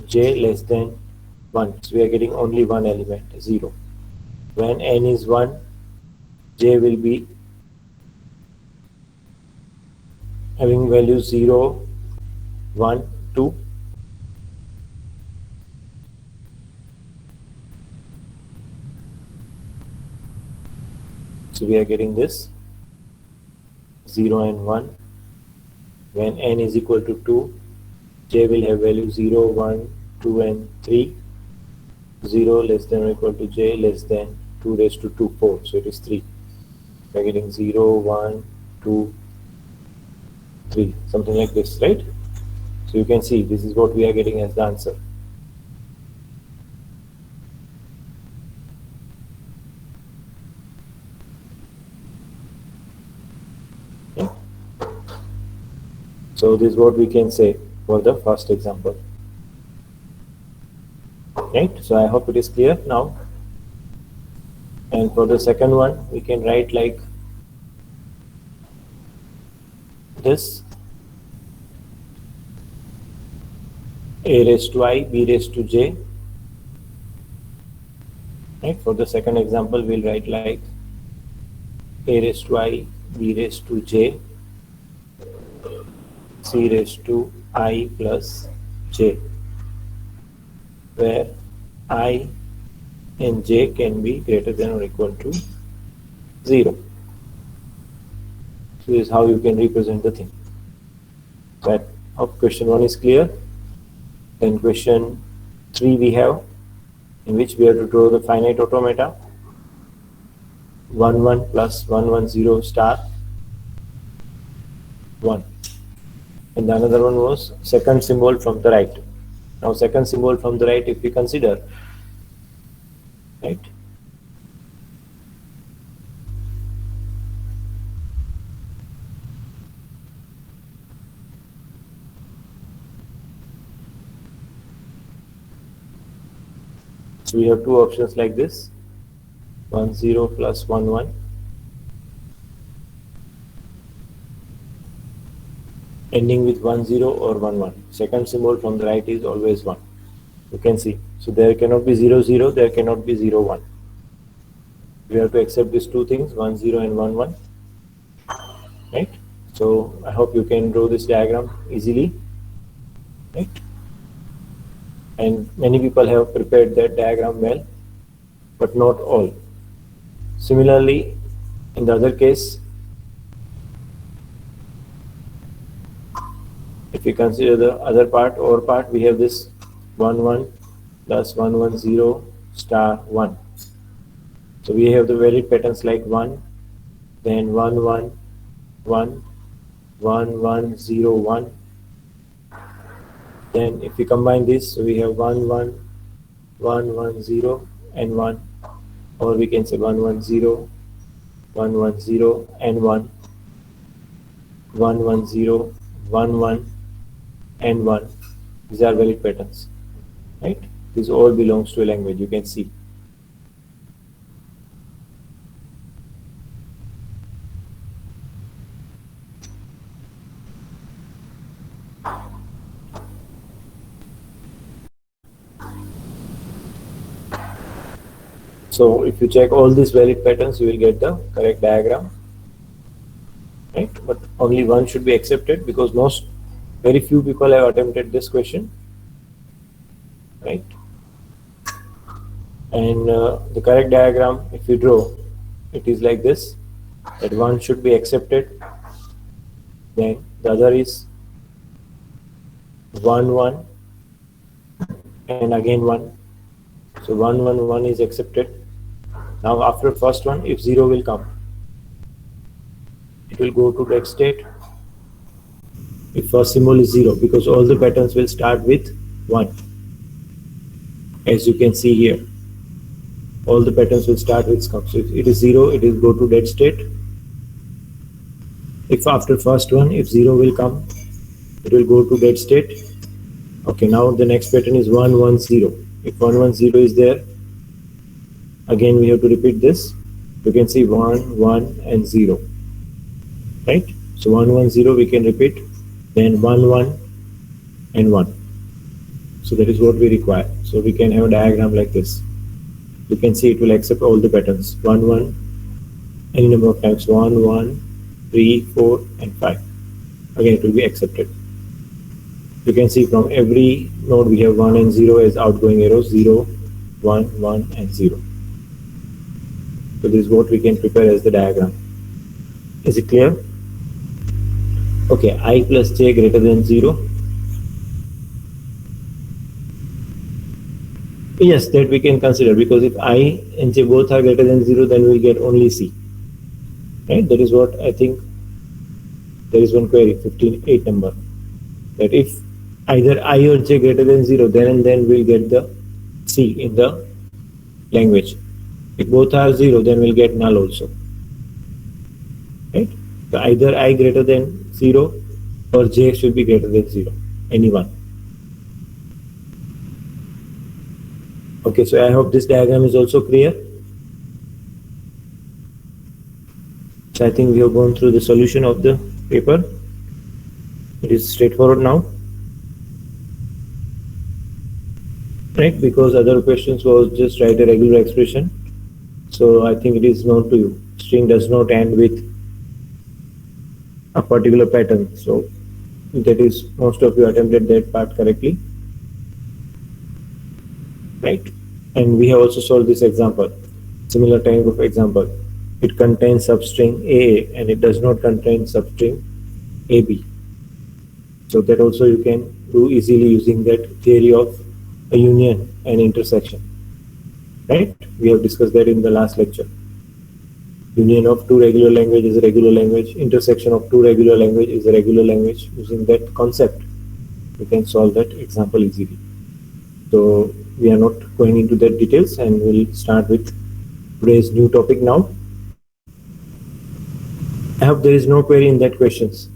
j less than 1. So we are getting only one element, 0. When n is 1, j will be having values 0, 1, 2. So we are getting this 0 and 1. When n is equal to 2, j will have value 0, 1, 2 and 3. 0 less than or equal to j less than 2 raised to 2, 4. So it is 3. We are getting 0, 1, 2, 3, something like this, right? So you can see this is what we are getting as the answer. Okay. So this is what we can say for the first example. Right? So I hope it is clear now. And for the second one, we can write like this: a raised to I, b raised to j. Right? For the second example, we'll write like a raised to I, b raised to j, c raised to I plus j, where I and j can be greater than or equal to 0. So this is how you can represent the thing. So I hope question 1 is clear. Then question 3 we have, in which we have to draw the finite automata 1 1 plus 1 1 0 star 1. And the another one was second symbol from the right. Now second symbol from the right, if we consider, right, so we have two options like this: 1 0 plus 1 1. Ending with 1 0 or 1 1. Second symbol from the right is always 1. You can see. So there cannot be 0 0, there cannot be 0 1. We have to accept these two things, 1 0 and 1 1. Right? So I hope you can draw this diagram easily. Right? And many people have prepared that diagram well, but not all. Similarly, in the other case, if we consider the other part, or part, we have this 1 1 plus 1 1 0 star 1. So we have the valid patterns like 1, then 1 1 1 1 1 0 1. Then if we combine this, so we have 1 1 1 1 0 and 1, or we can say 1 1 0 1 1 0 and 1 1 1 0 1 1 and 1. These are valid patterns, right? This all belongs to a language, you can see. So if you check all these valid patterns, you will get the correct diagram, right? But only one should be accepted, because very few people have attempted this question, right? And the correct diagram, if you draw, it is like this: that one should be accepted, then the other is 1 1 and again 1. So 1 1 1 is accepted. Now after first one, if 0 will come, it will go to that state. If first symbol is 0, because all the patterns will start with 1, as you can see here. All the patterns will start with scum. So if it is 0, it will go to dead state. If after first one, if 0 will come, it will go to dead state. Okay, now the next pattern is 1 1 0. If 1 1 0 is there, again we have to repeat this. You can see 1 1 and 0, right? So 1 1 0 we can repeat, then 1 1 and 1. So that is what we require. So we can have a diagram like this. You can see it will accept all the patterns 1 1 any number of times 1 1 3 4 and 5. Again it will be accepted. You can see from every node we have 1 and 0 as outgoing arrows 0 1 1 and 0. So this is what we can prepare as the diagram. Is it clear? Okay, I plus j greater than 0. Yes, that we can consider, because if I and j both are greater than 0, then we will get only c. Right? That is what I think. There is one query, 15.8 number, that if either I or j greater than 0, then we'll get the c in the language. If both are 0, then we'll get null also. Right? So either I greater than 0 or j should be greater than 0, any one. Okay, so I hope this diagram is also clear. So I think we have gone through the solution of the paper. It is straightforward now. Right, because other questions was just write a regular expression. So I think it is known to you. String does not end with a particular pattern. So that is, most of you attempted that part correctly. Right? And we have also solved this example, similar type of example. It contains substring AA and it does not contain substring AB. So that also you can do easily using that theory of a union and intersection. Right? We have discussed that in the last lecture. Union of two regular language is a regular language. Intersection of two regular language is a regular language. Using that concept, we can solve that example easily. So we are not going into that details, and we'll start with today's new topic now. I hope there is no query in that questions.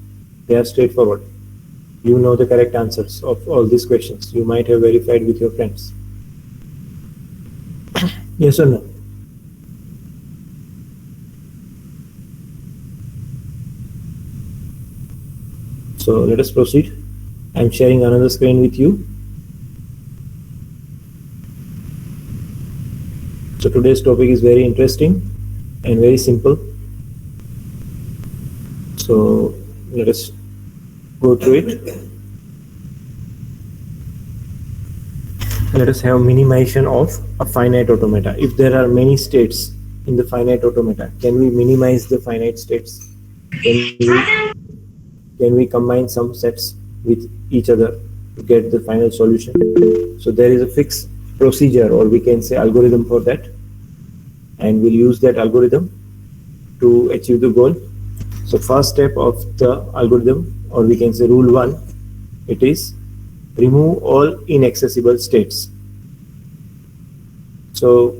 They are straightforward. You know the correct answers of all these questions. You might have verified with your friends. Yes or no? So let us proceed. I'm sharing another screen with you. So today's topic is very interesting and very simple. So let us go through it. Let us have minimization of a finite automata. If there are many states in the finite automata, can we minimize the finite states? Can we combine some sets with each other to get the final solution? So there is a fixed procedure, or we can say algorithm for that, and we'll use that algorithm to achieve the goal. So first step of the algorithm, or we can say rule 1, it is remove all inaccessible states. So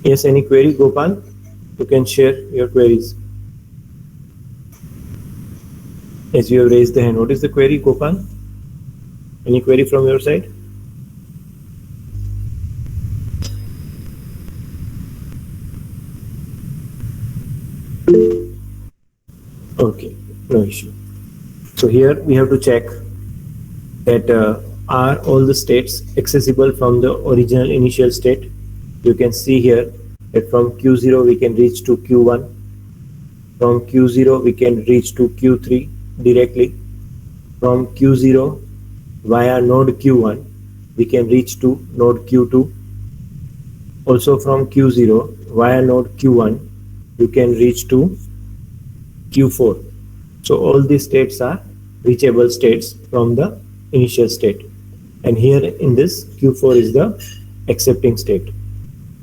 yes, any query, Gopal? You can share your queries. Yes, you have raised the hand. What is the query, Gopal? Any query from your side? Okay, no issue. So here we have to check that are all the states accessible from the original initial state. You can see here that from Q0 we can reach to Q1. From Q0 we can reach to Q3 directly. From Q0 via node Q1 we can reach to node Q2. Also from Q0 via node Q1 you can reach to Q4. So all these states are reachable states from the initial state, and here in this Q4 is the accepting state.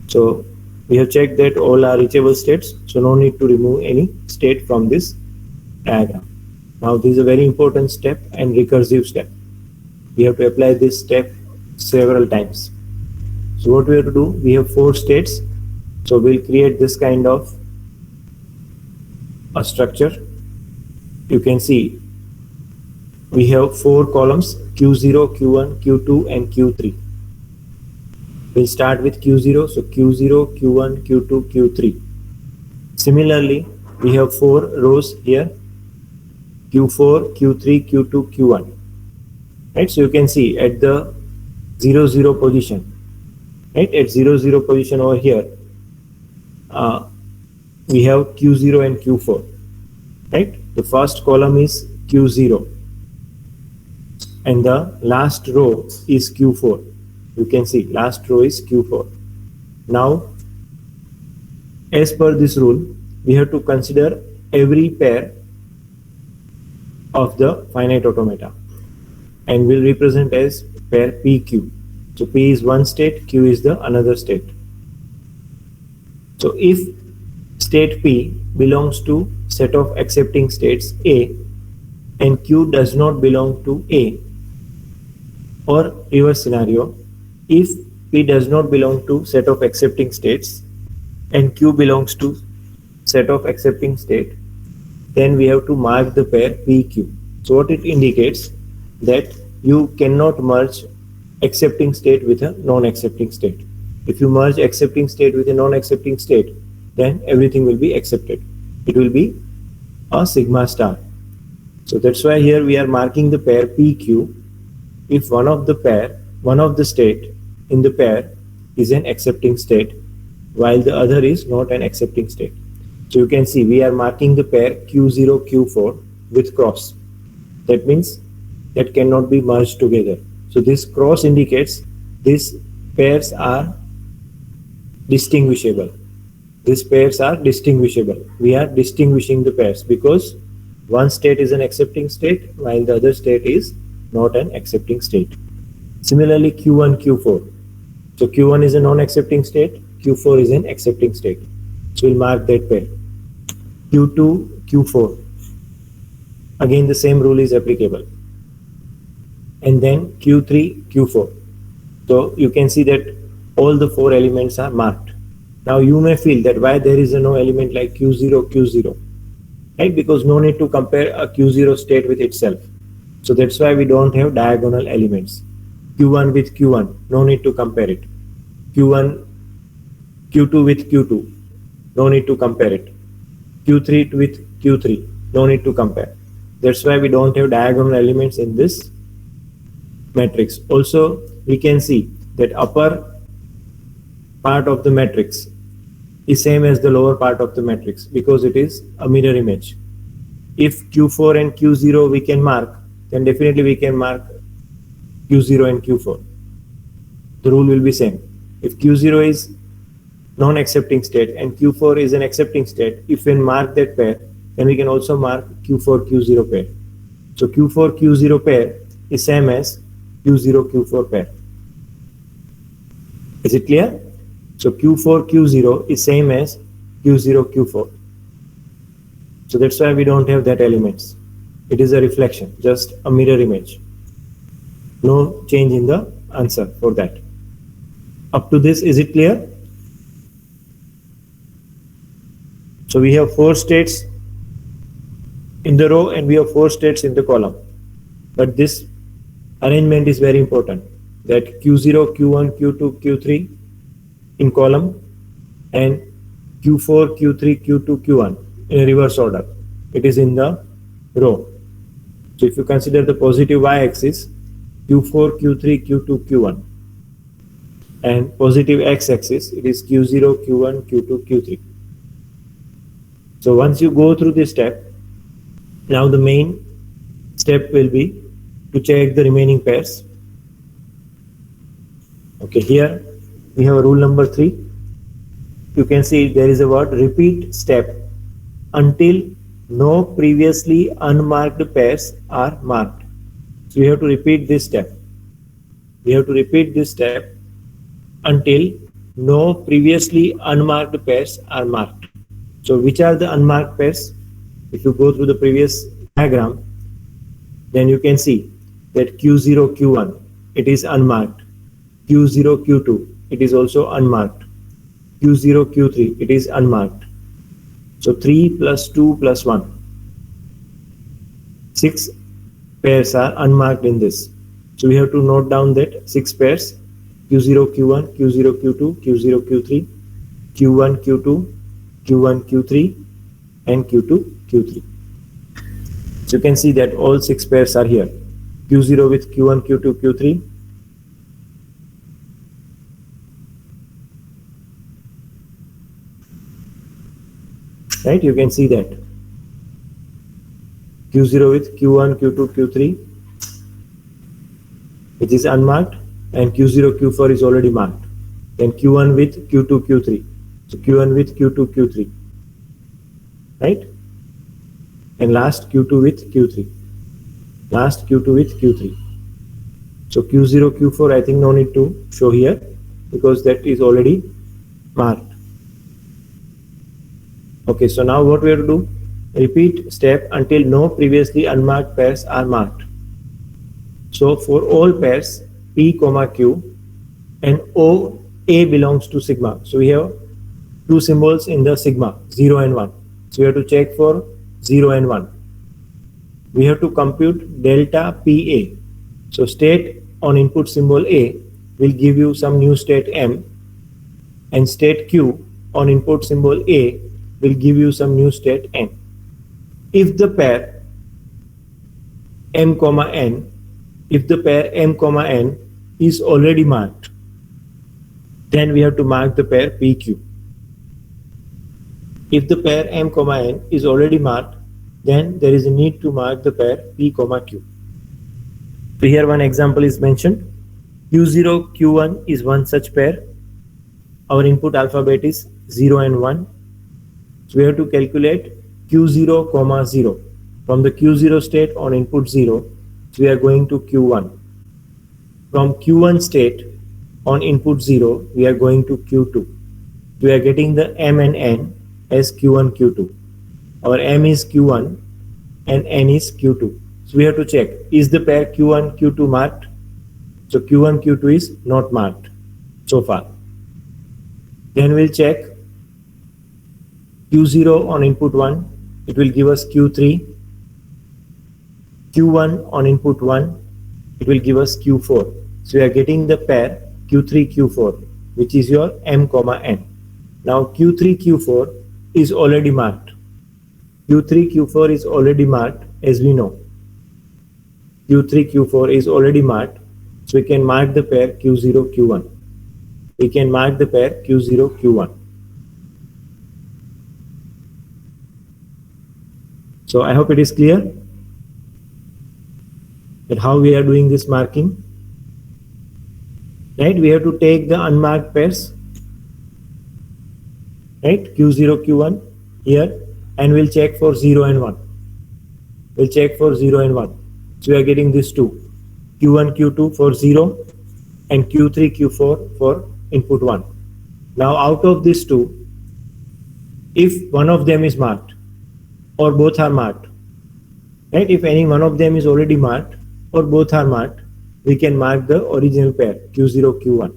So we have checked that all are reachable states, so no need to remove any state from this diagram. Now this is a very important step and recursive step. We have to apply this step several times. So what we have to do, we have 4 states, so we'll create this kind of a structure. You can see we have 4 columns, Q0, Q1, Q2 and Q3. We'll start with Q0, so Q0, Q1, Q2, Q3. Similarly, we have 4 rows here. Q4, Q3, Q2, Q1. Right? So you can see at the 0, 0 position, right? At 0, 0 position over here, we have Q0 and Q4, right? The first column is Q0 and the last row is Q4. You can see last row is Q4. Now, as per this rule, we have to consider every pair of the finite automata and will represent as pair PQ. So P is one state, Q is the another state. So if state P belongs to set of accepting states A and Q does not belong to A, or reverse scenario, if P does not belong to set of accepting states and Q belongs to set of accepting state, then we have to mark the pair PQ. So what it indicates that you cannot merge accepting state with a non-accepting state. If you merge accepting state with a non-accepting state, then everything will be accepted. It will be a sigma star. So that's why here we are marking the pair PQ if one of the state in the pair is an accepting state while the other is not an accepting state. So you can see we are marking the pair Q0, Q4 with cross. That means that cannot be merged together. So this cross indicates these pairs are distinguishable. These pairs are distinguishable. We are distinguishing the pairs because one state is an accepting state while the other state is not an accepting state. Similarly, Q1, Q4. So Q1 is a non-accepting state, Q4 is an accepting state. So we'll mark that pair. Q2, Q4. Again, the same rule is applicable. And then Q3, Q4. So you can see that all the four elements are marked. Now you may feel that why there is no element like Q0, Q0, right? Because no need to compare a Q0 state with itself. So that's why we don't have diagonal elements. Q1 with Q1, no need to compare it. Q2 with Q2, no need to compare it. Q3 with Q3, no need to compare. That's why we don't have diagonal elements in this matrix. Also, we can see that upper part of the matrix is same as the lower part of the matrix because it is a mirror image. If Q4 and Q0 we can mark, then definitely we can mark Q0 and Q4. The rule will be same. If Q0 is non-accepting state and Q4 is an accepting state, if we mark that pair, then we can also mark Q4, Q0 pair. So Q4, Q0 pair is same as Q0, Q4 pair. Is it clear? So Q4, Q0 is same as Q0, Q4. So that's why we don't have that elements. It is a reflection, just a mirror image. No change in the answer for that. Up to this, is it clear? So we have 4 states in the row and we have 4 states in the column. But this arrangement is very important, that Q0, Q1, Q2, Q3 in column and Q4, Q3, Q2, Q1 in a reverse order. It is in the row. So if you consider the positive y-axis, Q4, Q3, Q2, Q1, and positive x-axis, it is Q0, Q1, Q2, Q3. So once you go through this step, now the main step will be to check the remaining pairs. Okay, here we have a rule number 3. You can see there is a word repeat step until no previously unmarked pairs are marked. So we have to repeat this step. We have to repeat this step until no previously unmarked pairs are marked. So which are the unmarked pairs? If you go through the previous diagram, then you can see that Q0, Q1, it is unmarked. Q0, Q2, it is also unmarked. Q0, Q3, it is unmarked. So 3 plus 2 plus 1. 6 pairs are unmarked in this. So we have to note down that 6 pairs, Q0, Q1, Q0, Q2, Q0, Q3, Q1, Q2, Q1, Q3, and Q2, Q3. So you can see that all 6 pairs are here. Q0 with Q1, Q2, Q3. Right, you can see that. Q0 with Q1, Q2, Q3, which is unmarked, and Q0, Q4 is already marked. Then Q1 with Q2, Q3. So Q1 with Q2, Q3. Right? And last Q2 with Q3. Last Q2 with Q3. So Q0, Q4, I think no need to show here because that is already marked. Okay, so now what we have to do? Repeat step until no previously unmarked pairs are marked. So for all pairs P, Q and O, A belongs to sigma. So we have two symbols in the sigma, 0 and 1. So we have to check for 0 and 1. We have to compute delta PA. So state on input symbol A will give you some new state M, and state Q on input symbol A will give you some new state N. If the pair M, N, if the pair M, N is already marked, then we have to mark the pair PQ. If the pair M, N is already marked, then there is a need to mark the pair P, Q. So here one example is mentioned. Q0, Q1 is one such pair. Our input alphabet is 0 and 1. So we have to calculate Q0, 0. From the Q0 state on input 0, so we are going to Q1. From Q1 state on input 0, we are going to Q2. We are getting the M and N as Q1, Q2. Our M is Q1 and N is Q2. So we have to check, is the pair Q1, Q2 marked? So Q1, Q2 is not marked so far. Then we'll check Q0 on input 1, it will give us Q3. Q1 on input 1, it will give us Q4. So we are getting the pair Q3, Q4, which is your M, N. Now Q3, Q4 is already marked. Q3, Q4 is already marked, as we know. Q3, Q4 is already marked, so we can mark the pair Q0, Q1. We can mark the pair Q0, Q1. So I hope it is clear that how we are doing this marking. Right, we have to take the unmarked pairs, right, Q0, Q1 here, and we'll check for 0 and 1. We'll check for 0 and 1. So we are getting these two, Q1, Q2 for 0 and Q3, Q4 for input 1. Now out of these two, if one of them is marked or both are marked, right, if any one of them is already marked or both are marked, we can mark the original pair Q0, Q1.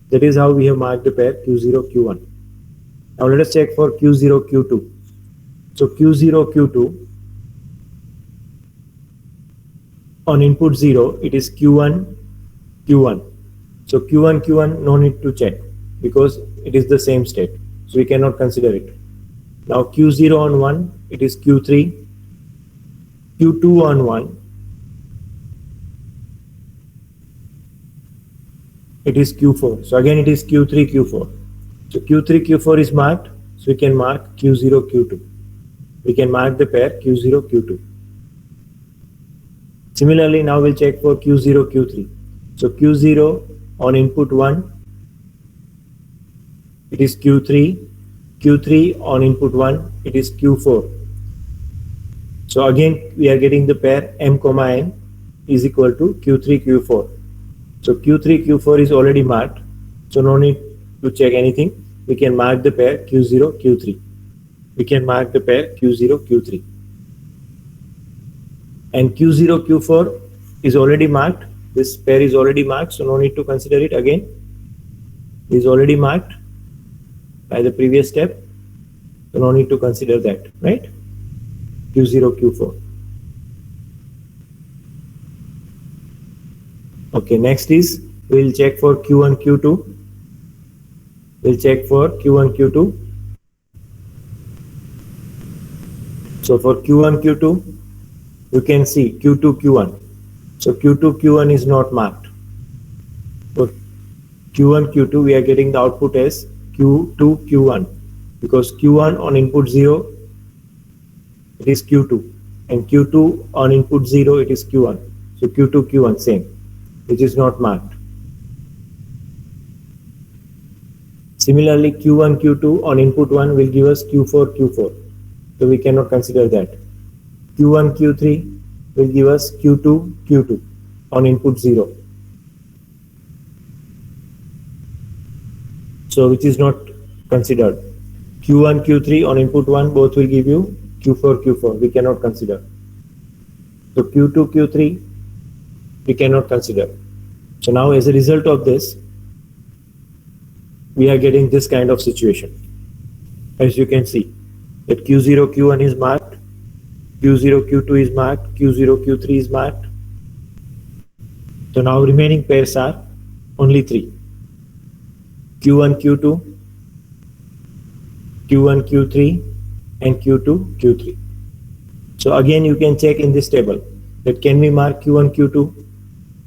That is how we have marked the pair Q0, Q1. Now let us check for Q0, Q2. So Q0, Q2 on input 0, it is Q1, Q1. So Q1, Q1 no need to check because it is the same state. So we cannot consider it. Now Q0 on 1, it is Q3. Q2 on 1, it is Q4. So again it is Q3, Q4. So Q3, Q4 is marked. So we can mark Q0, Q2. We can mark the pair Q0, Q2. Similarly, now we'll check for Q0, Q3. So Q0 on input 1, it is Q3. Q3 on input 1, it is Q4. So again, we are getting the pair M, N is equal to Q3, Q4. So Q3, Q4 is already marked. So no need to check anything. We can mark the pair Q0, Q3. We can mark the pair Q0, Q3. And Q0, Q4 is already marked. This pair is already marked, so no need to consider it again. It is already marked by the previous step, so no need to consider that, right? Q0, Q4. Okay, next is we'll check for Q1, Q2. We'll check for Q1, Q2. So for Q1, Q2, you can see Q2, Q1. So Q2, Q1 is not marked. For Q1, Q2, we are getting the output as Q2, Q1, because Q1 on input 0, it is Q2, and Q2 on input 0, it is Q1. So Q2, Q1, same, which is not marked. Similarly, Q1, Q2 on input 1 will give us Q4, Q4. So we cannot consider that. Q1, Q3 will give us Q2, Q2 on input 0. So which is not considered. Q1, Q3 on input 1 both will give you Q4, Q4. We cannot consider. So Q2, Q3 we cannot consider. So now as a result of this, we are getting this kind of situation. As you can see, that Q0, Q1 is marked, Q0, Q2 is marked, Q0, Q3 is marked. So now remaining pairs are only 3. Q1, Q2, Q1, Q3, and Q2, Q3. So again you can check in this table that can we mark Q1, Q2?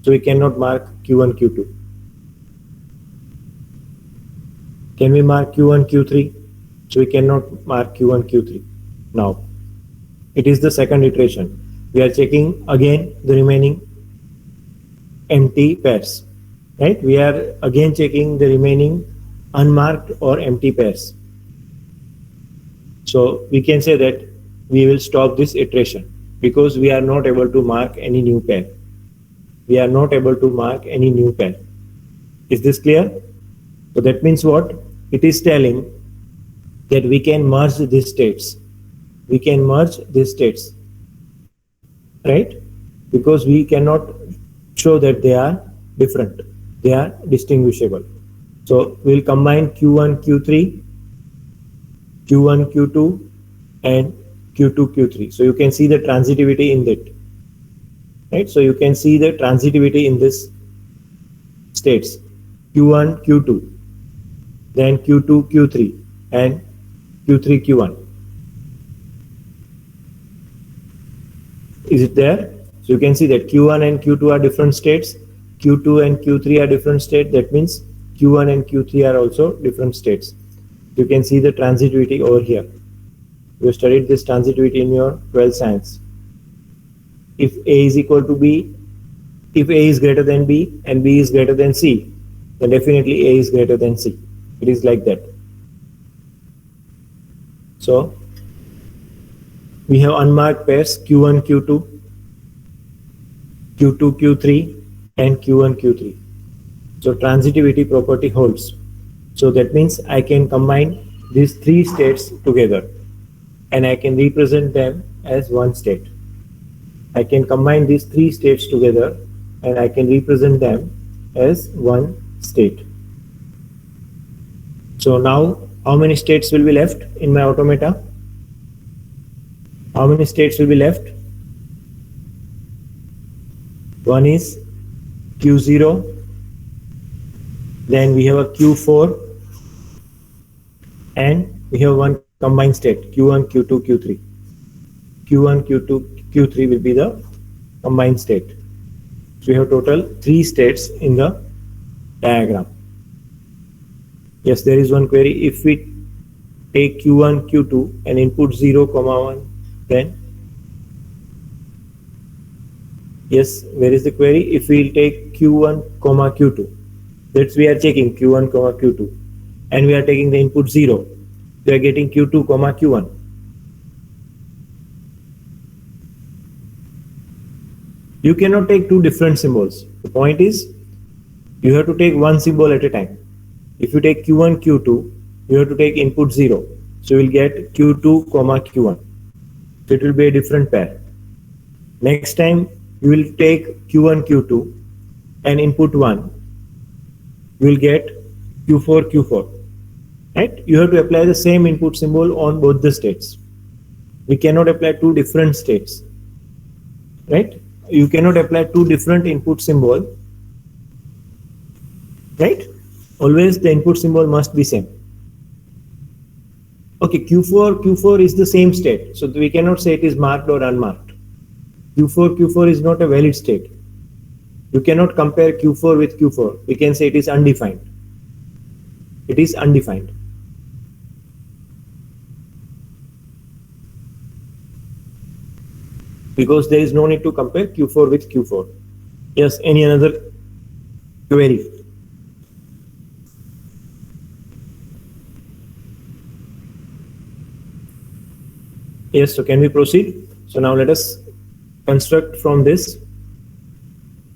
So we cannot mark Q1, Q2. Can we mark Q1, Q3? So we cannot mark Q1, Q3. Now, it is the second iteration. We are checking again the remaining empty pairs, right? We are again checking the remaining unmarked or empty pairs. So we can say that we will stop this iteration because we are not able to mark any new pair. We are not able to mark any new pair. Is this clear? So that means what? It is telling that we can merge these states. We can merge these states, right? Because we cannot show that they are different. They are distinguishable. So we'll combine Q1, Q3, Q1, Q2, and Q2, Q3. So you can see the transitivity in that, right? So you can see the transitivity in this states. Q1, Q2, then Q2, Q3, and Q3, Q1. Is it there? So you can see that Q1 and Q2 are different states. Q2 and Q3 are different states. That means Q1 and Q3 are also different states. You can see the transitivity over here. You studied this transitivity in your 12th science. If A is equal to B, if A is greater than B and B is greater than C, then definitely A is greater than C. It is like that. So we have unmarked pairs Q1, Q2, Q2, Q3, and Q1, Q3. So transitivity property holds. So that means I can combine these 3 states together and I can represent them as one state. I can combine these 3 states together and I can represent them as one state. So now how many states will be left in my automata? How many states will be left? One is Q0, then we have a Q4, and we have one combined state Q1, Q2, Q3. Q1, Q2, Q3 will be the combined state. So we have total 3 states in the diagram. Yes, there is one query. If we take Q1, Q2 and input 0, 1, then yes, where is the query? If we take Q1, Q2, that's we are checking Q1, Q2, and we are taking the input 0. We are getting Q2, Q1. You cannot take 2 different symbols. The point is, you have to take one symbol at a time. If you take Q1, Q2, you have to take input 0. So you will get Q2, Q1. So it will be a different pair. Next time you will take Q1, Q2 and input 1. You will get Q4, Q4. Right? You have to apply the same input symbol on both the states. We cannot apply 2 different states. Right? You cannot apply 2 different input symbol. Right? Always the input symbol must be same. Okay, Q4 is the same state. So we cannot say it is marked or unmarked. Q4 is not a valid state. You cannot compare Q4 with Q4. We can say it is undefined. It is undefined. Because there is no need to compare Q4 with Q4. Yes, any another query? Yes, so can we proceed? So now let us construct from this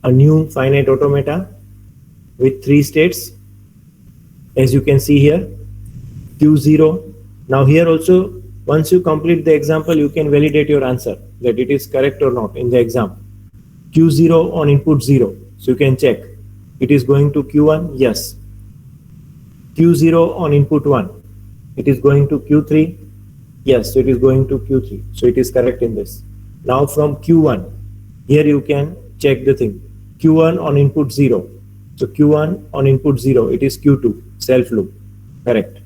a new finite automata with 3 states. As you can see here, Q0. Now here also, once you complete the example, you can validate your answer that it is correct or not in the exam. Q0 on input 0. So you can check. It is going to Q1? Yes. Q0 on input 1. It is going to Q3? Yes. So it is going to Q3. So it is correct in this. Now from Q1, here you can check the thing. Q1 on input 0. So Q1 on input 0, it is Q2, self loop. Correct.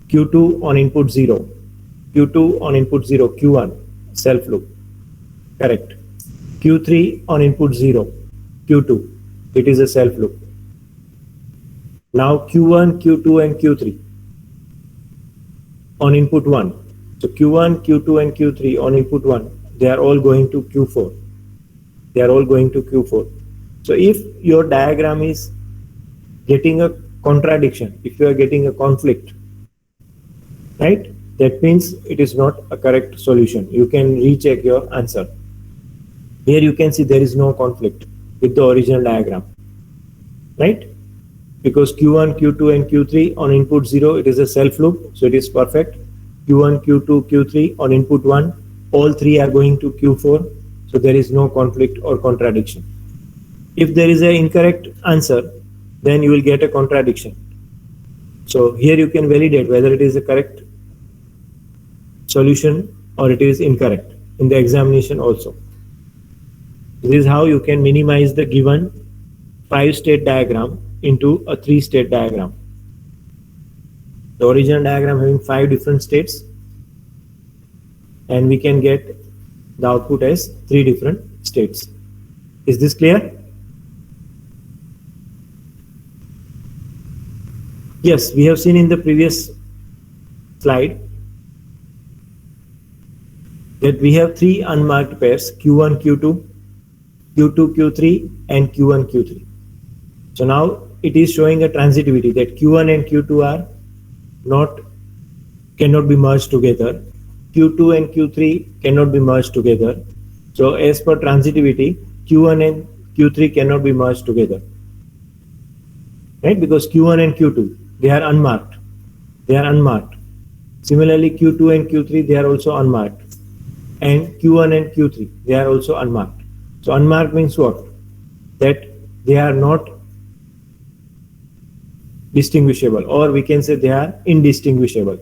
Q2 on input 0. Q2 on input 0, Q1, self loop. Correct. Q3 on input 0, Q2, it is a self loop. Now Q1, Q2 and Q3 on input 1. So Q1, Q2 and Q3 on input 1, they are all going to Q4. They are all going to Q4. So if your diagram is getting a contradiction, if you are getting a conflict, right, that means it is not a correct solution. You can recheck your answer. Here you can see there is no conflict with the original diagram, right? Because Q1, Q2 and Q3 on input 0, it is a self loop, so it is perfect. Q1, Q2, Q3 on input 1, all 3 are going to Q4, so there is no conflict or contradiction. If there is an incorrect answer, then you will get a contradiction. So here you can validate whether it is a correct solution or it is incorrect in the examination also. This is how you can minimize the given 5-state diagram into a 3-state diagram. The original diagram having 5 different states, and we can get the output as 3 different states. Is this clear? Yes, we have seen in the previous slide that we have 3 unmarked pairs, Q1, Q2, Q2, Q3 and Q1, Q3. So now it is showing a transitivity that Q1 and Q2 are cannot be merged together. Q2 and Q3 cannot be merged together. So as per transitivity, Q1 and Q3 cannot be merged together, right? Because Q1 and Q2, they are unmarked. They are unmarked. Similarly, Q2 and Q3, they are also unmarked. And Q1 and Q3, they are also unmarked. So unmarked means what? That they are not distinguishable, or we can say they are indistinguishable.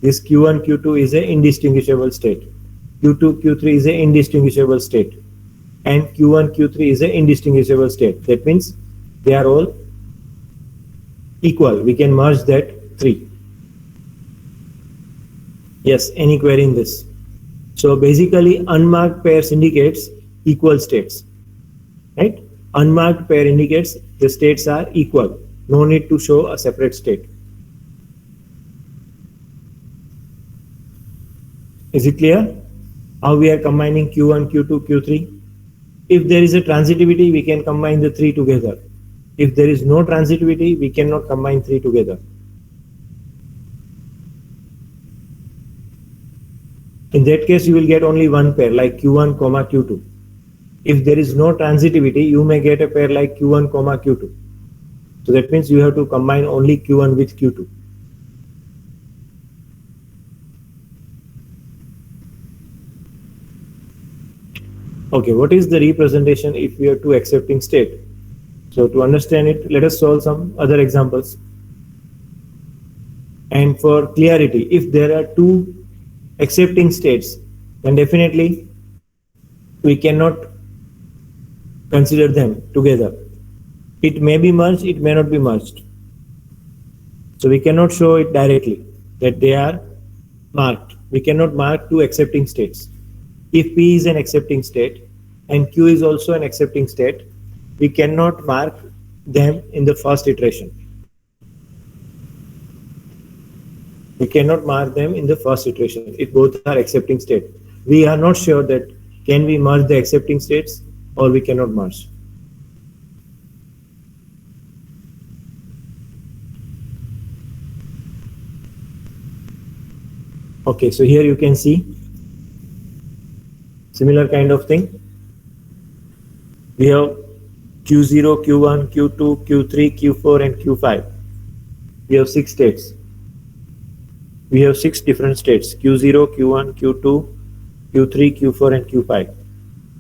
This Q1, Q2 is an indistinguishable state. Q2, Q3 is an indistinguishable state. And Q1, Q3 is an indistinguishable state. That means they are all equal. We can merge that 3. Yes, any query in this? So basically unmarked pairs indicates equal states, right? Unmarked pair indicates the states are equal. No need to show a separate state. Is it clear how we are combining Q1, Q2, Q3? If there is a transitivity, we can combine the 3 together. If there is no transitivity, we cannot combine 3 together. In that case, you will get only one pair like Q1, Q2. If there is no transitivity, you may get a pair like Q1, Q2. So that means you have to combine only Q1 with Q2. Okay, what is the representation if we have 2 accepting state? So to understand it, let us solve some other examples. And for clarity, if there are 2 accepting states, then definitely we cannot consider them together. It may be merged, it may not be merged. So we cannot show it directly that they are marked. We cannot mark 2 accepting states. If P is an accepting state, and Q is also an accepting state, we cannot mark them in the first iteration. We cannot mark them in the first iteration if both are accepting state. We are not sure that can we merge the accepting states or we cannot merge. Okay, so here you can see similar kind of thing. We have Q0, Q1, Q2, Q3, Q4 and Q5. We have 6 states. We have 6 different states: Q0, Q1, Q2, Q3, Q4 and Q5.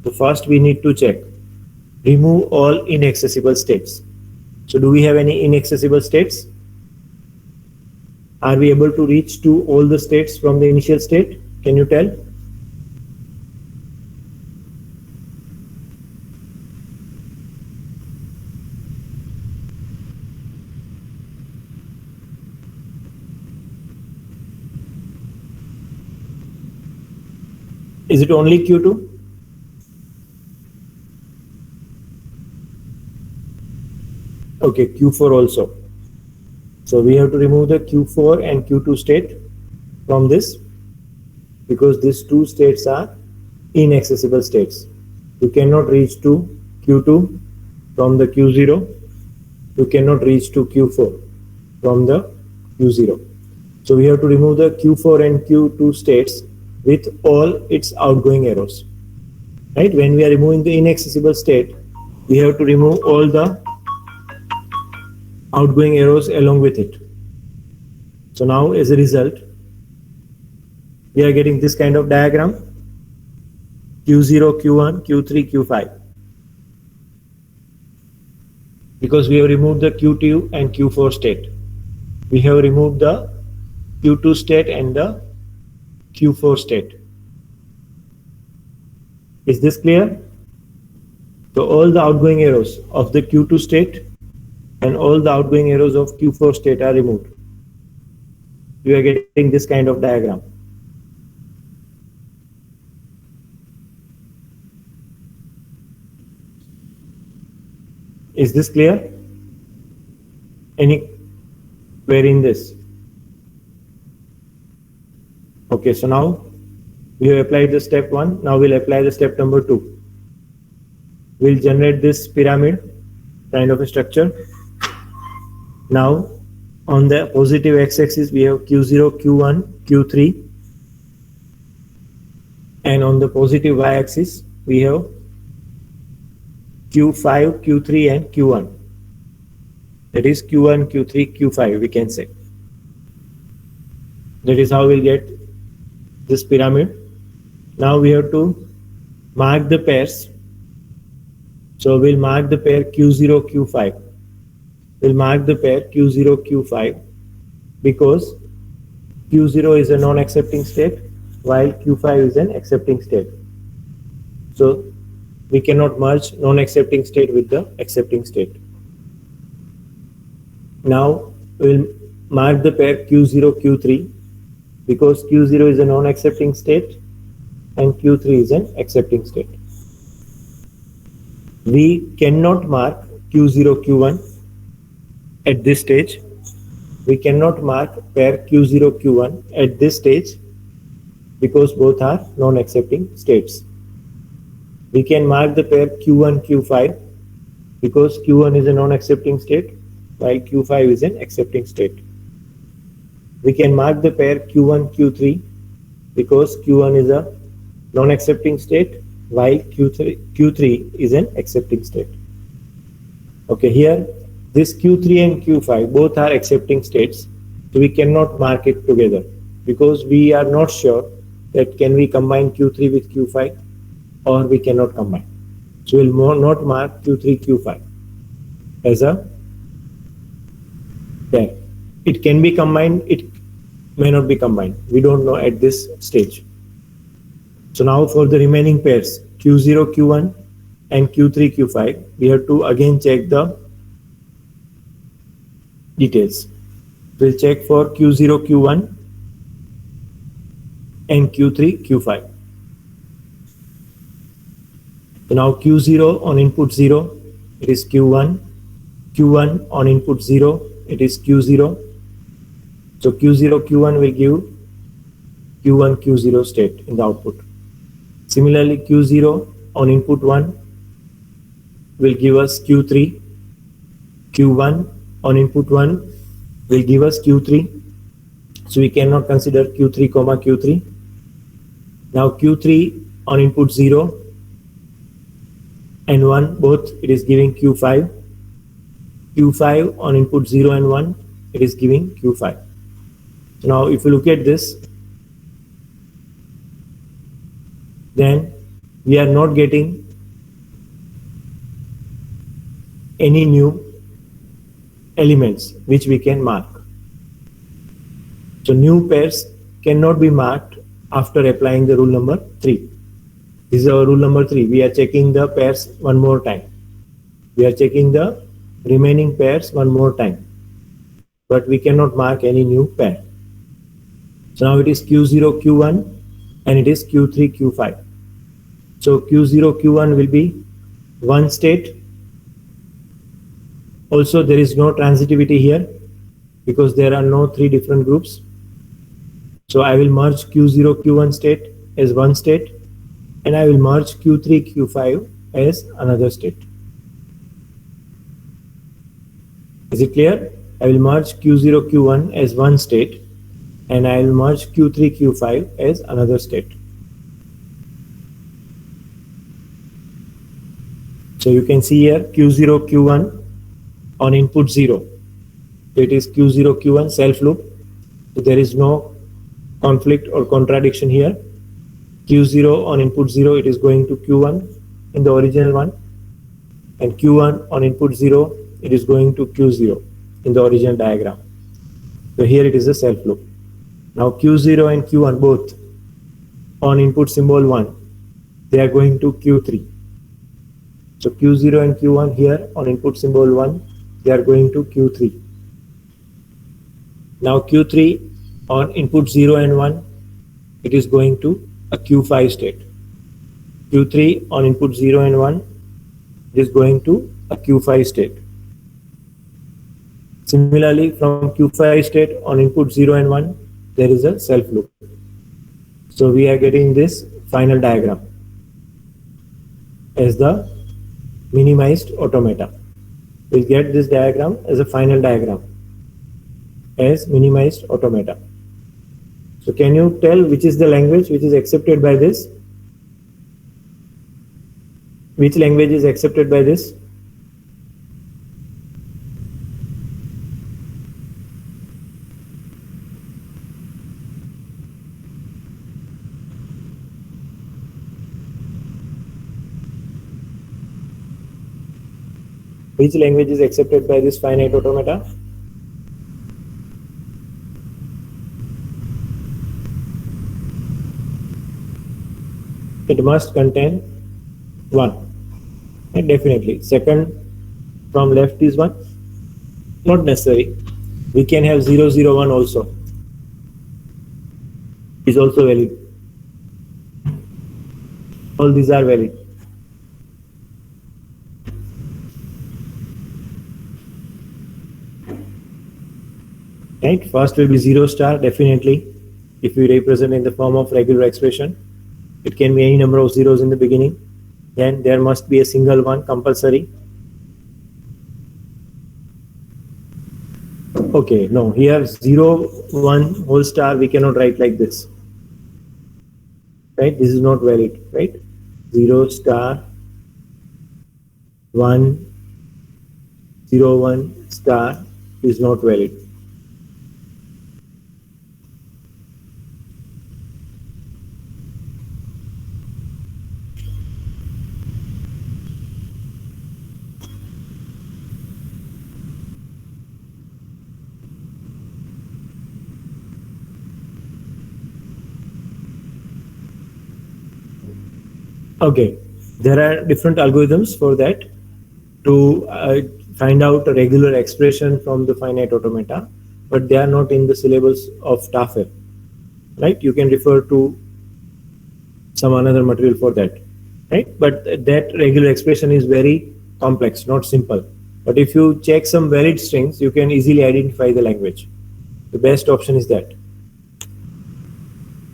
So first we need to check, remove all inaccessible states. So do we have any inaccessible states? Are we able to reach to all the states from the initial state? Can you tell? Is it only Q2? Okay, Q4 also. So we have to remove the Q4 and Q2 state from this because these two states are inaccessible states. You cannot reach to Q2 from the Q0. You cannot reach to Q4 from the Q0. So we have to remove the Q4 and Q2 states with all its outgoing arrows. Right? When we are removing the inaccessible state, we have to remove all the outgoing arrows along with it. So now as a result, we are getting this kind of diagram: Q0, Q1, Q3, Q5. Because we have removed the Q2 and Q4 state. We have removed the Q2 state and the Q4 state. Is this clear? So all the outgoing arrows of the Q2 state and all the outgoing arrows of Q4 state are removed. You are getting this kind of diagram. Is this clear? Any query in this? Okay, so now we have applied the step 1. Now we'll apply the step number 2. We'll generate this pyramid kind of a structure. Now on the positive x-axis we have Q0, Q1, Q3, and on the positive y-axis we have Q5, Q3 and Q1. That is Q1, Q3, Q5 we can say. That is how we'll get this pyramid. Now we have to mark the pairs. So we'll mark the pair Q0, Q5. We'll mark the pair Q0, Q5 because Q0 is a non-accepting state while Q5 is an accepting state. So we cannot merge non-accepting state with the accepting state. Now we'll mark the pair Q0, Q3 because Q0 is a non-accepting state and Q3 is an accepting state. We cannot mark Q0, Q1 at this stage. We cannot mark pair Q0, Q1 at this stage because both are non-accepting states. We can mark the pair Q1, Q5 because Q1 is a non-accepting state while Q5 is an accepting state. We can mark the pair Q1, Q3 because Q1 is a non-accepting state while Q3 is an accepting state. Okay, here this Q3 and Q5 both are accepting states, so we cannot mark it together because we are not sure that can we combine Q3 with Q5 or we cannot combine. So we'll not mark Q3, Q5 as a pair. It can be combined, it may not be combined. We don't know at this stage. So now for the remaining pairs Q0, Q1 and Q3, Q5, we have to again check the details. We'll check for Q0, Q1 and Q3, Q5. So now Q0 on input 0, it is Q1. Q1 on input 0, it is Q0. So Q0, Q1 will give Q1, Q0 state in the output. Similarly, Q0 on input 1 will give us Q3. Q1 on input 1 will give us Q3. So we cannot consider Q3 comma Q3. Now Q3 on input 0 and 1 both, it is giving Q5. Q5 on input 0 and 1, it is giving Q5. Now if you look at this, then we are not getting any new elements which we can mark. So new pairs cannot be marked after applying the rule number 3. This is our rule number 3. We are checking the pairs one more time. We are checking the remaining pairs one more time. But we cannot mark any new pair. So now it is Q0, Q1 and it is Q3, Q5. So Q0, Q1 will be one state. Also there is no transitivity here because there are no three different groups. So I will merge Q0, Q1 state as one state and I will merge Q3, Q5 as another state. Is it clear? I will merge Q0, Q1 as one state and I will merge Q3, Q5 as another state. So you can see here Q0, Q1 on input 0. It is Q0, Q1 self loop. So there is no conflict or contradiction here. Q0 on input 0, it is going to Q1 in the original one. And Q1 on input 0, it is going to Q0 in the original diagram. So here it is a self loop. Now Q0 and Q1 both on input symbol 1, they are going to Q3. So Q0 and Q1 here on input symbol 1, they are going to Q3. Now Q3 on input 0 and 1, it is going to a Q5 state. Q3 on input 0 and 1, it is going to a Q5 state. Similarly, from Q5 state on input 0 and 1, there is a self loop. So we are getting this final diagram as the minimized automata. We'll get this diagram as a final diagram as minimized automata. So can you tell which is the language which is accepted by this? Which language is accepted by this? Which language is accepted by this finite automata? It must contain 1. And definitely. Second from left is 1. Not necessary. We can have 0, 0, 1 also. Is also valid. All these are valid. Right? First will be 0 star, definitely. If we represent in the form of regular expression, it can be any number of zeros in the beginning. Then there must be a single one compulsory. Okay, no, here 0, 1 whole star we cannot write like this. Right? This is not valid, right? 0 star 1 0 1 star is not valid. Okay, there are different algorithms for that to find out a regular expression from the finite automata, but they are not in the syllabus of TAFE, right? You can refer to some another material for that. right? But that regular expression is very complex, not simple. But if you check some valid strings, you can easily identify the language. The best option is that.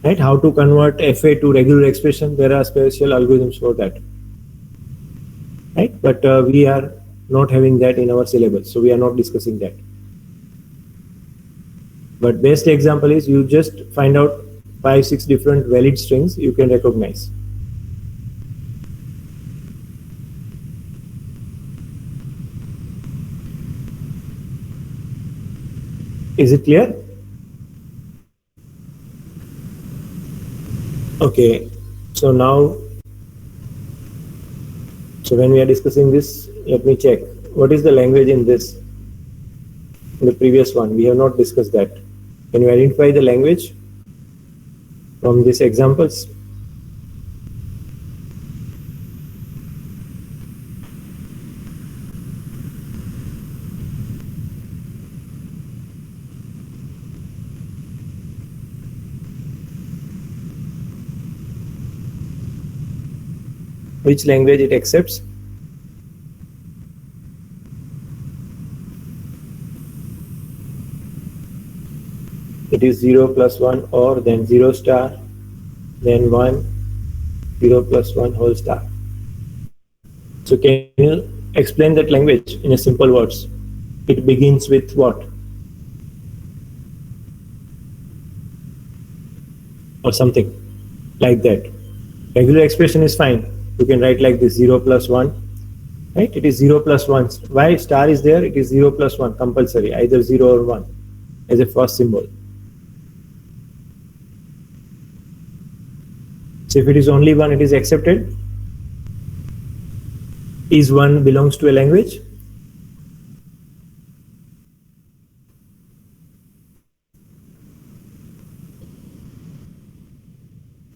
Right? How to convert FA to regular expression? There are special algorithms for that. Right? But we are not having that in our syllabus, so we are not discussing that. But best example is you just find out 5-6 different valid strings you can recognize. Is it clear? Okay, so now, so when we are discussing this, let me check. What is the language in this? In the previous one, we have not discussed that. Can you identify the language from these examples? Which language it accepts? It is 0 plus 1 or then 0 star, then 1, 0 plus 1 whole star. So can you explain that language in a simple words? It begins with what? Or something like that. Regular expression is fine. You can write like this, 0 plus 1. Right? It is 0 plus 1. Why star is there? It is 0 plus 1 compulsory, either 0 or 1 as a first symbol. So if it is only 1, it is accepted. Is 1 belongs to a language?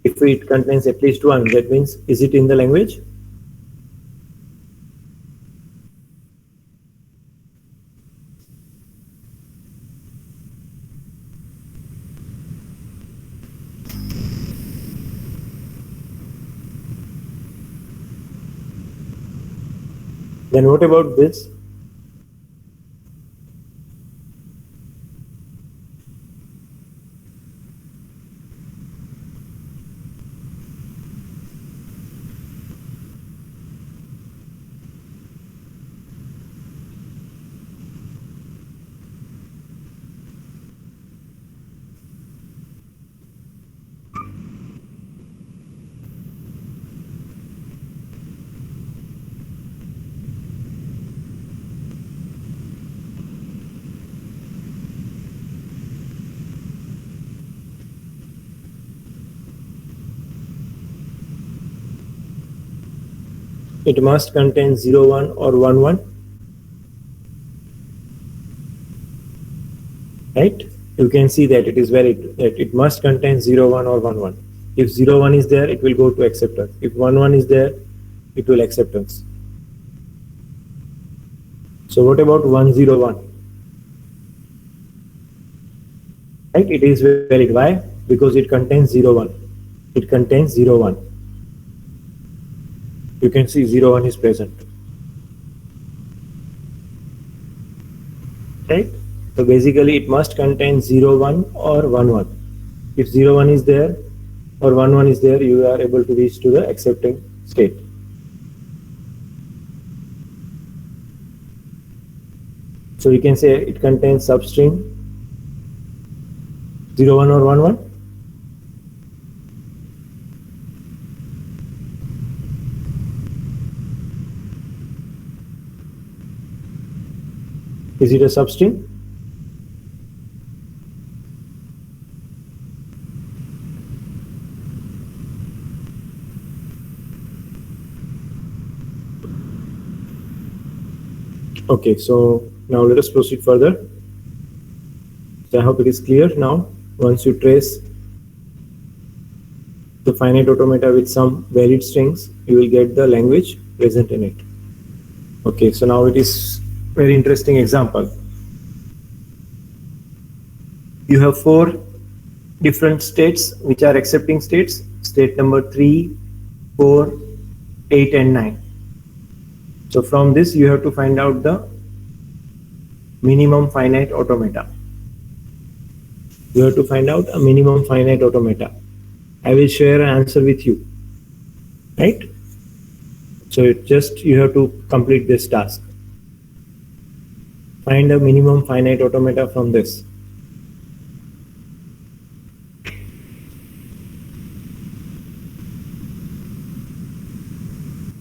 If it contains at least 1, that means, is it in the language? Then what about this? It must contain 0, 1 or 1, 1. Right? You can see that it is valid, that it must contain 0, 1 or 1, 1. If 0, 1 is there, it will go to acceptance. If 1, 1 is there, it will acceptance. So what about 1, 0, 1? Right? It is valid. Why? Because it contains 0, 1. It contains 0, 1. You can see 0, 1 is present. Right? So basically it must contain 0, 1 or 1, 1. If 0, 1 is there or 1, 1 is there, you are able to reach to the accepting state. So we can say it contains substring 0, 1 or 1, 1. Is it a substring? Okay, so now let us proceed further. So I hope it is clear now. Once you trace the finite automata with some valid strings, you will get the language present in it. Okay, so now it is very interesting example. You have 4 different states which are accepting states. State number 3, 4, 8 and 9. So from this you have to find out the minimum finite automata. You have to find out a minimum finite automata. I will share an answer with you, right? So you have to complete this task. Find a minimum finite automata from this.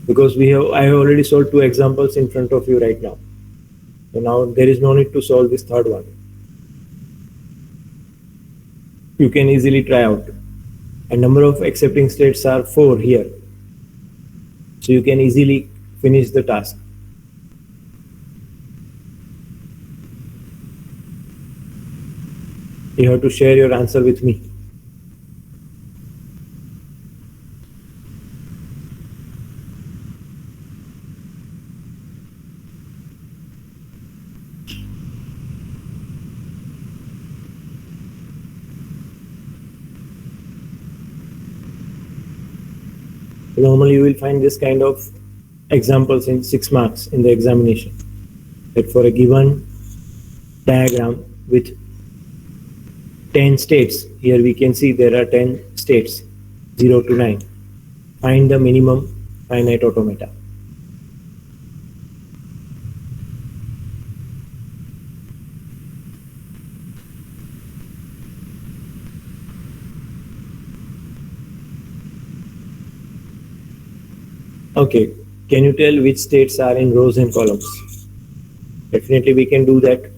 Because I have already solved 2 examples in front of you right now. So now there is no need to solve this third one. You can easily try out. And number of accepting states are 4 here. So you can easily finish the task. You have to share your answer with me. Normally you will find this kind of examples in 6 marks in the examination. That for a given diagram with 10 states, here we can see there are 10 states, 0 to 9. Find the minimum finite automata. Okay, can you tell which states are in rows and columns? Definitely we can do that.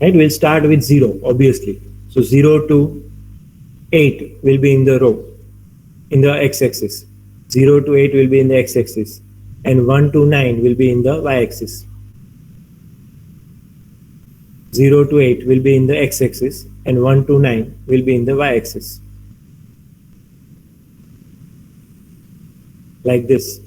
Right, we'll start with 0, obviously. So 0 to 8 will be in the row, in the x-axis. 0 to 8 will be in the x-axis. And 1 to 9 will be in the y-axis. 0 to 8 will be in the x-axis and 1 to 9 will be in the y-axis. Like this.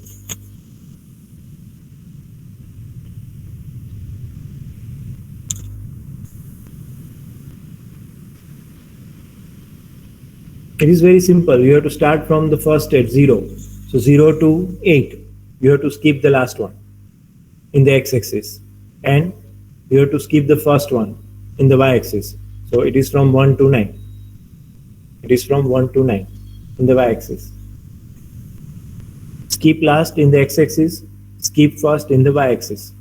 It is very simple. You have to start from the first state, 0. So 0 to 8, you have to skip the last one in the x-axis. And you have to skip the first one in the y-axis. So it is from 1 to 9. It is from 1 to 9 in the y-axis. Skip last in the x-axis, skip first in the y-axis.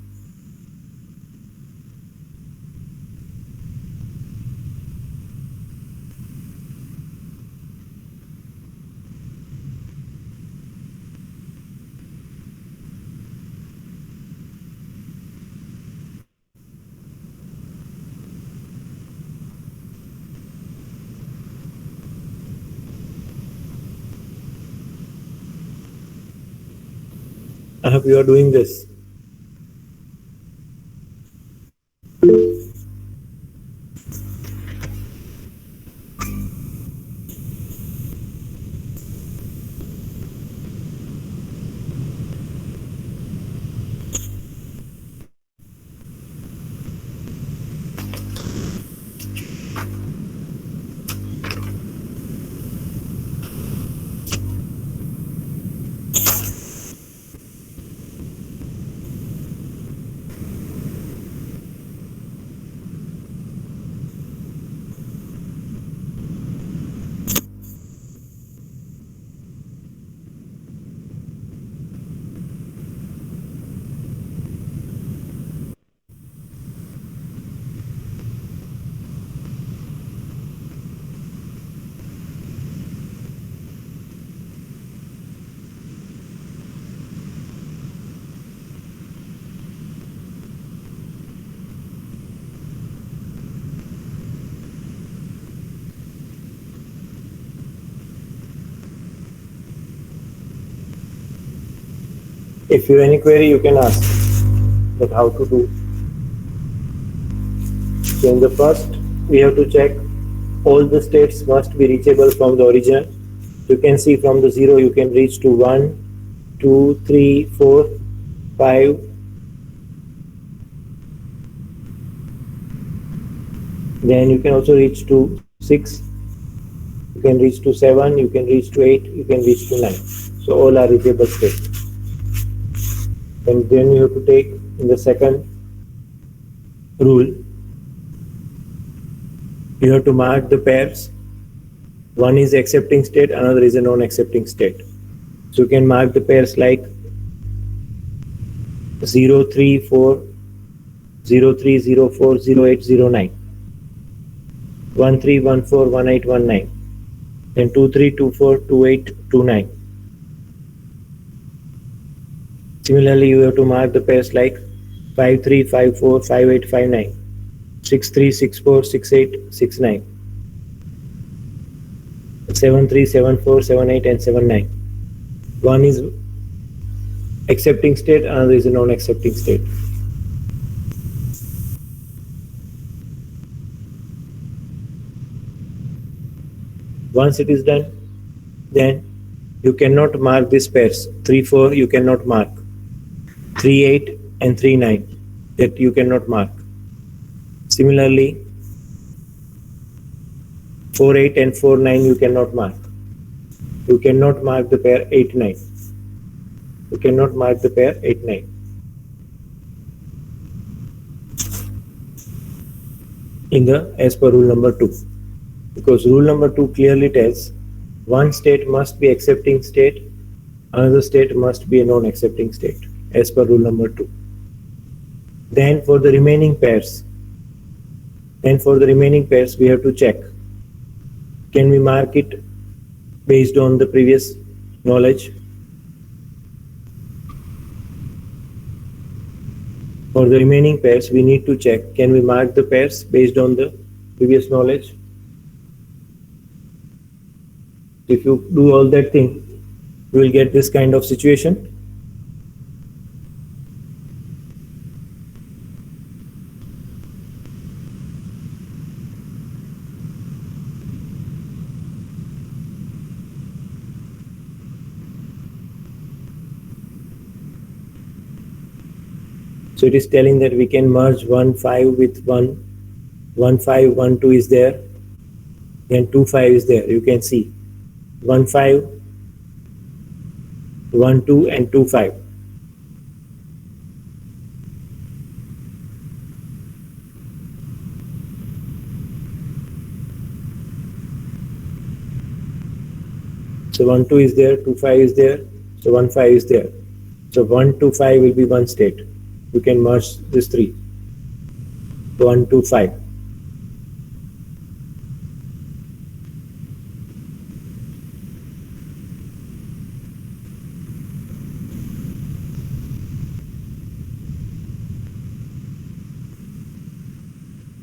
I hope you are doing this. If you have any query, you can ask that how to do. So in the first, we have to check all the states must be reachable from the origin. You can see from the 0 you can reach to 1, 2, 3, 4, 5. Then you can also reach to 6. You can reach to 7, you can reach to 8, you can reach to 9. So all are reachable states. And then you have to take in the second rule, you have to mark the pairs. One is accepting state, another is a non-accepting state. So you can mark the pairs like 0, 3, 4, 0, 3, 0, 4, 0, 8, 0, 9, 1, 3, 1, 4, 1, 8, 1, 9, and 2, 3, 2, 4, 2, 8, 2, 9. Similarly, you have to mark the pairs like 5, 3, 5, 4, 5, 8, 5, 9, 6, 3, 6, 4, 6, 8, 6, 9, 7, 3, 7, 4, 7, 8, and 7, 9. One is accepting state, another is a non-accepting state. Once it is done, then you cannot mark these pairs. 3, 4 you cannot mark. 3, 8 and 3, 9 that you cannot mark. Similarly, 4, 8 and 4, 9 you cannot mark. You cannot mark the pair 8, 9. You cannot mark the pair 8, 9. As per rule number 2. Because rule number 2 clearly tells one state must be accepting state, another state must be a non-accepting state, as per rule number 2. Then for the remaining pairs, we have to check. Can we mark it based on the previous knowledge? For the remaining pairs, we need to check, can we mark the pairs based on the previous knowledge? If you do all that thing, you will get this kind of situation. So it is telling that we can merge 1, 5 with 1, 1, 5, 1, 2 is there, then 2, 5 is there. You can see 1, 5, 1, 2 and 2, 5. So 1, 2 is there, 2, 5 is there, so 1, 5 is there. So 1, 2, 5 will be one state. You can merge these three. 1, 2, 5.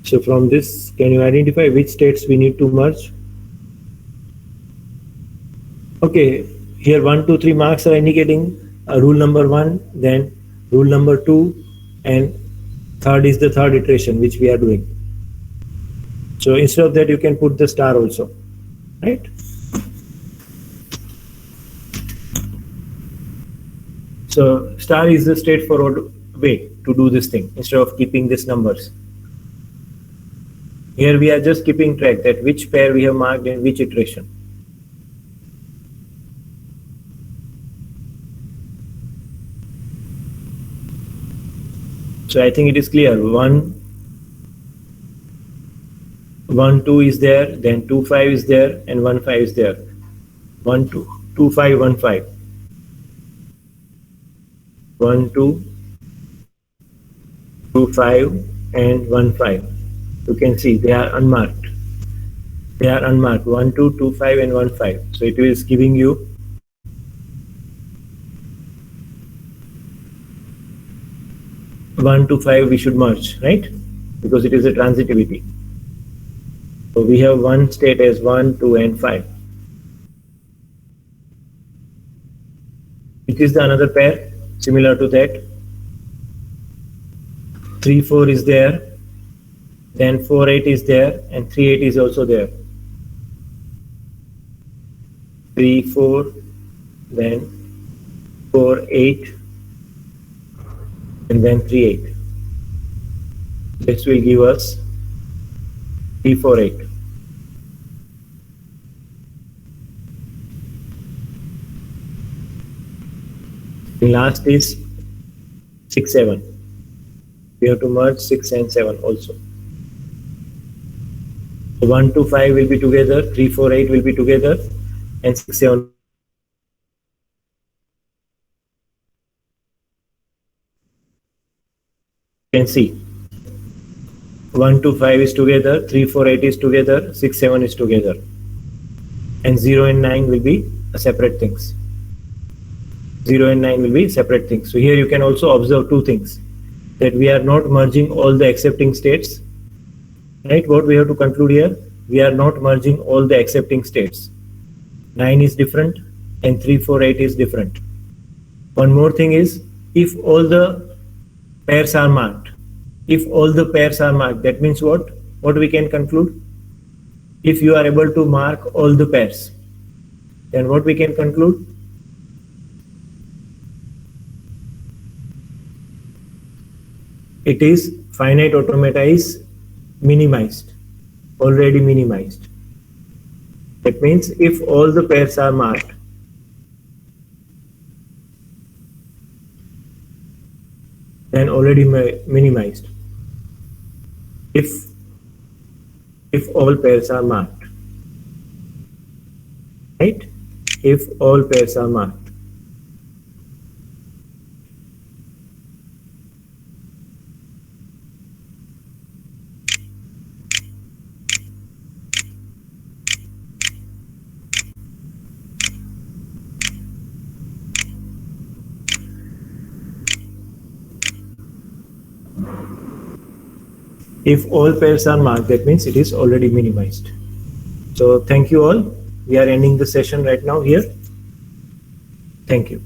So from this, can you identify which states we need to merge? Okay, here 1, 2, 3 marks are indicating rule number 1, then rule number 2, and third is the third iteration which we are doing. So instead of that, you can put the star also, right? So star is the straightforward way to do this thing instead of keeping these numbers. Here we are just keeping track that which pair we have marked in which iteration. So I think it is clear. 1, 2 is there, then 2, 5 is there, and 1, 5 is there. 1, 2, 2, 5, 1, 5. 1, 2, 2, 5, and 1, 5. You can see they are unmarked. They are unmarked. 1, 2, 2, 5, and 1, 5. So it is giving you 1, 2, 5 we should merge, right? Because it is a transitivity. So we have one state as 1, 2, and 5. Which is the another pair similar to that? 3, 4 is there, then 4, 8 is there, and 3, 8 is also there. 3, 4, then 4, 8, and then 3, 8. This will give us 3, 4, 8. The last is 6, 7. We have to merge 6 and 7 also. So 1, 2, 5 will be together, 3, 4, 8 will be together, and 6, 7. You can see 1, 2, 5 is together, 3, 4, 8 is together, 6, 7 is together, and 0 and 9 will be separate things. 0 and 9 will be separate things. So here you can also observe two things, that we are not merging all the accepting states, right? What we have to conclude here, we are not merging all the accepting states. 9 is different and 3, 4, 8 is different. One more thing is, if all the pairs are marked, that means what we can conclude? If you are able to mark all the pairs, then what we can conclude? It is finite automata is minimized, already minimized. That means if all the pairs are marked, then already minimized. If all pairs are marked, right? If all pairs are marked. If all pairs are marked, that means it is already minimized. So thank you all. We are ending the session right now here. Thank you.